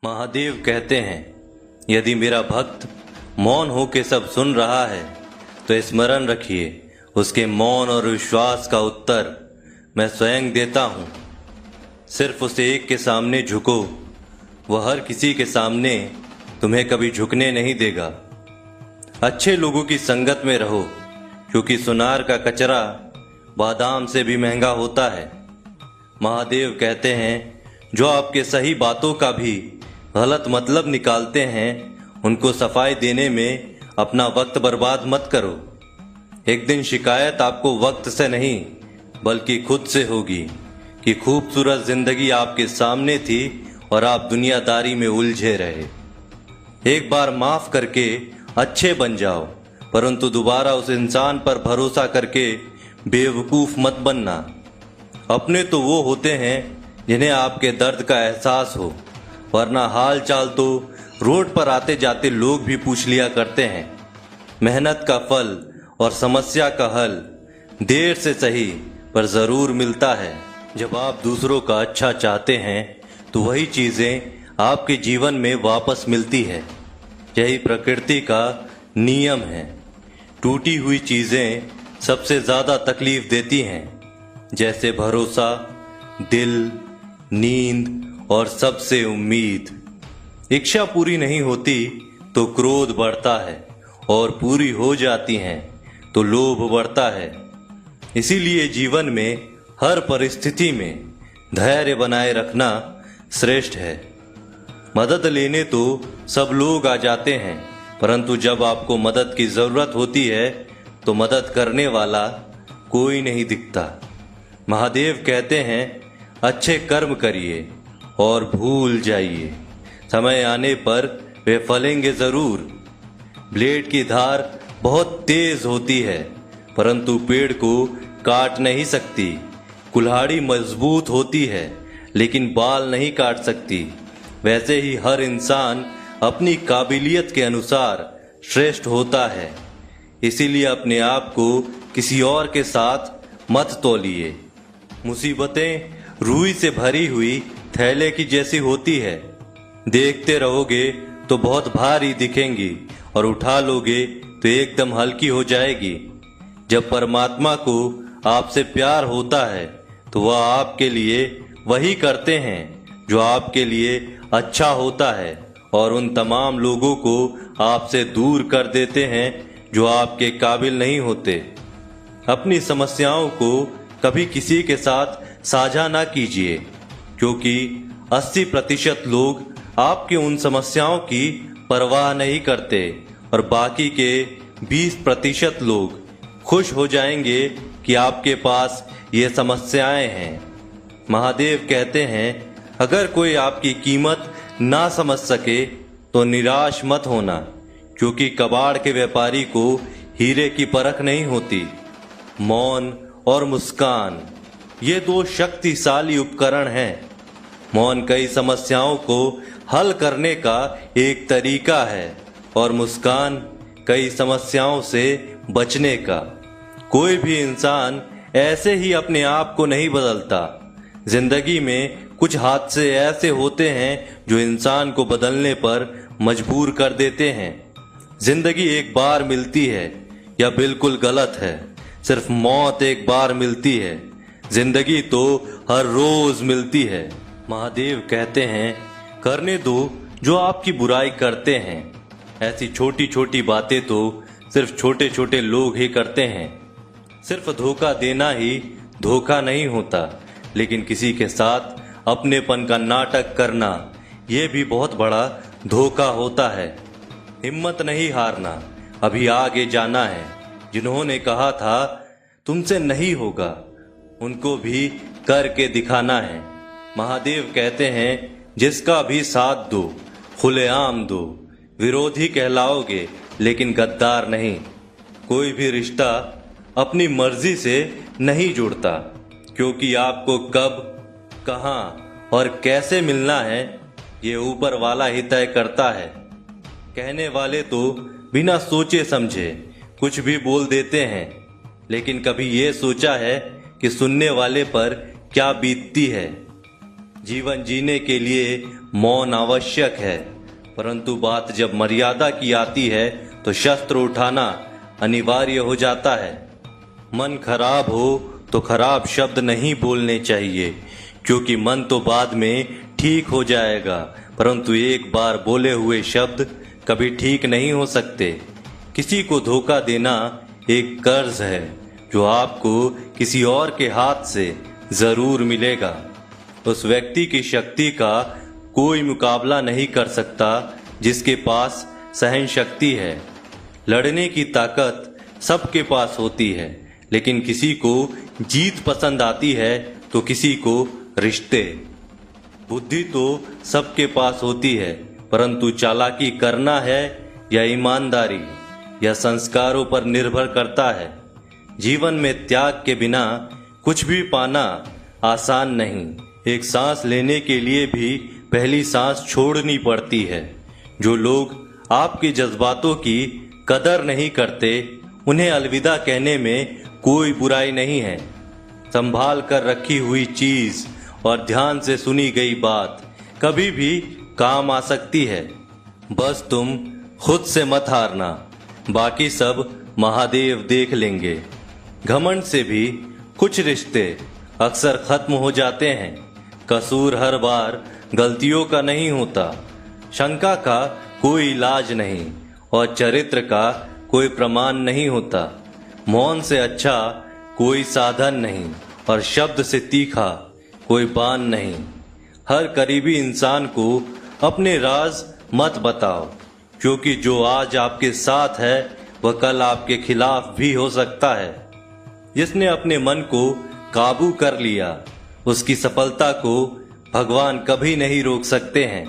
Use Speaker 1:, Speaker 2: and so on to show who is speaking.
Speaker 1: महादेव कहते हैं, यदि मेरा भक्त मौन होके सब सुन रहा है तो स्मरण रखिए, उसके मौन और विश्वास का उत्तर मैं स्वयं देता हूँ। सिर्फ उसे एक के सामने झुको, वह हर किसी के सामने तुम्हें कभी झुकने नहीं देगा। अच्छे लोगों की संगत में रहो, क्योंकि सुनार का कचरा बादाम से भी महंगा होता है। महादेव कहते हैं, जो आपके सही बातों का भी गलत मतलब निकालते हैं, उनको सफाई देने में अपना वक्त बर्बाद मत करो। एक दिन शिकायत आपको वक्त से नहीं बल्कि खुद से होगी कि खूबसूरत जिंदगी आपके सामने थी और आप दुनियादारी में उलझे रहे। एक बार माफ करके अच्छे बन जाओ, परंतु दोबारा उस इंसान पर भरोसा करके बेवकूफ मत बनना। अपने तो वो होते हैं जिन्हें आपके दर्द का एहसास हो, वरना हाल चाल तो रोड पर आते जाते लोग भी पूछ लिया करते हैं। मेहनत का फल और समस्या का हल देर से सही पर जरूर मिलता है। जब आप दूसरों का अच्छा चाहते हैं तो वही चीजें आपके जीवन में वापस मिलती है। यही प्रकृति का नियम है। टूटी हुई चीजें सबसे ज्यादा तकलीफ देती हैं, जैसे भरोसा, दिल, नींद और सबसे उम्मीद। इच्छा पूरी नहीं होती तो क्रोध बढ़ता है, और पूरी हो जाती हैं तो लोभ बढ़ता है। इसीलिए जीवन में हर परिस्थिति में धैर्य बनाए रखना श्रेष्ठ है। मदद लेने तो सब लोग आ जाते हैं, परंतु जब आपको मदद की जरूरत होती है तो मदद करने वाला कोई नहीं दिखता। महादेव कहते हैं, अच्छे कर्म करिए और भूल जाइए, समय आने पर वे फलेंगे जरूर। ब्लेड की धार बहुत तेज होती है, परंतु पेड़ को काट नहीं सकती। कुल्हाड़ी मजबूत होती है, लेकिन बाल नहीं काट सकती। वैसे ही हर इंसान अपनी काबिलियत के अनुसार श्रेष्ठ होता है। इसीलिए अपने आप को किसी और के साथ मत तौलिए। मुसीबतें रुई से भरी हुई थैले की जैसी होती है। देखते रहोगे तो बहुत भारी दिखेंगी और उठा लोगे तो एकदम हल्की हो जाएगी। जब परमात्मा को आपसे प्यार होता है तो वह आपके लिए वही करते हैं जो आपके लिए अच्छा होता है, और उन तमाम लोगों को आपसे दूर कर देते हैं जो आपके काबिल नहीं होते। अपनी समस्याओं को कभी किसी के साथ साझा ना कीजिए, क्योंकि 80% लोग आपकी उन समस्याओं की परवाह नहीं करते और बाकी के 20% लोग खुश हो जाएंगे कि आपके पास ये समस्याएं हैं। महादेव कहते हैं, अगर कोई आपकी कीमत ना समझ सके तो निराश मत होना, क्योंकि कबाड़ के व्यापारी को हीरे की परख नहीं होती। मौन और मुस्कान, ये दो शक्तिशाली उपकरण हैं। मौन कई समस्याओं को हल करने का एक तरीका है, और मुस्कान कई समस्याओं से बचने का। कोई भी इंसान ऐसे ही अपने आप को नहीं बदलता। जिंदगी में कुछ हादसे ऐसे होते हैं जो इंसान को बदलने पर मजबूर कर देते हैं। जिंदगी एक बार मिलती है, यह बिल्कुल गलत है। सिर्फ मौत एक बार मिलती है, जिंदगी तो हर रोज मिलती है। महादेव कहते हैं, करने दो जो आपकी बुराई करते हैं। ऐसी छोटी छोटी बातें तो सिर्फ छोटे छोटे लोग ही करते हैं। सिर्फ धोखा देना ही धोखा नहीं होता, लेकिन किसी के साथ अपनेपन का नाटक करना, यह भी बहुत बड़ा धोखा होता है। हिम्मत नहीं हारना, अभी आगे जाना है। जिन्होंने कहा था तुमसे नहीं होगा, उनको भी करके दिखाना है। महादेव कहते हैं, जिसका भी साथ दो, खुलेआम दो। विरोधी कहलाओगे लेकिन गद्दार नहीं। कोई भी रिश्ता अपनी मर्जी से नहीं जुड़ता, क्योंकि आपको कब, कहां और कैसे मिलना है ये ऊपर वाला ही तय करता है। कहने वाले तो बिना सोचे समझे कुछ भी बोल देते हैं, लेकिन कभी ये सोचा है कि सुनने वाले पर क्या बीतती है। जीवन जीने के लिए मौन आवश्यक है, परंतु बात जब मर्यादा की आती है तो शस्त्र उठाना अनिवार्य हो जाता है। मन खराब हो तो खराब शब्द नहीं बोलने चाहिए, क्योंकि मन तो बाद में ठीक हो जाएगा, परंतु एक बार बोले हुए शब्द कभी ठीक नहीं हो सकते। किसी को धोखा देना एक कर्ज है जो आपको किसी और के हाथ से जरूर मिलेगा। उस व्यक्ति की शक्ति का कोई मुकाबला नहीं कर सकता जिसके पास सहन शक्ति है। लड़ने की ताकत सबके पास होती है, लेकिन किसी को जीत पसंद आती है तो किसी को रिश्ते। बुद्धि तो सबके पास होती है, परंतु चालाकी करना है या ईमानदारी या संस्कारों पर निर्भर करता है। जीवन में त्याग के बिना कुछ भी पाना आसान नहीं। एक सांस लेने के लिए भी पहली सांस छोड़नी पड़ती है। जो लोग आपके जज्बातों की कदर नहीं करते, उन्हें अलविदा कहने में कोई बुराई नहीं है। संभाल कर रखी हुई चीज और ध्यान से सुनी गई बात कभी भी काम आ सकती है। बस तुम खुद से मत हारना, बाकी सब महादेव देख लेंगे। घमंड से भी कुछ रिश्ते अक्सर खत्म हो जाते हैं। कसूर हर बार गलतियों का नहीं होता, शंका का कोई इलाज नहीं और चरित्र का कोई प्रमाण नहीं होता। मौन से अच्छा कोई साधन नहीं और शब्द से तीखा कोई बाण नहीं। हर करीबी इंसान को अपने राज मत बताओ, क्योंकि जो आज आपके साथ है वह कल आपके खिलाफ भी हो सकता है। जिसने अपने मन को काबू कर लिया, उसकी सफलता को भगवान कभी नहीं रोक सकते हैं।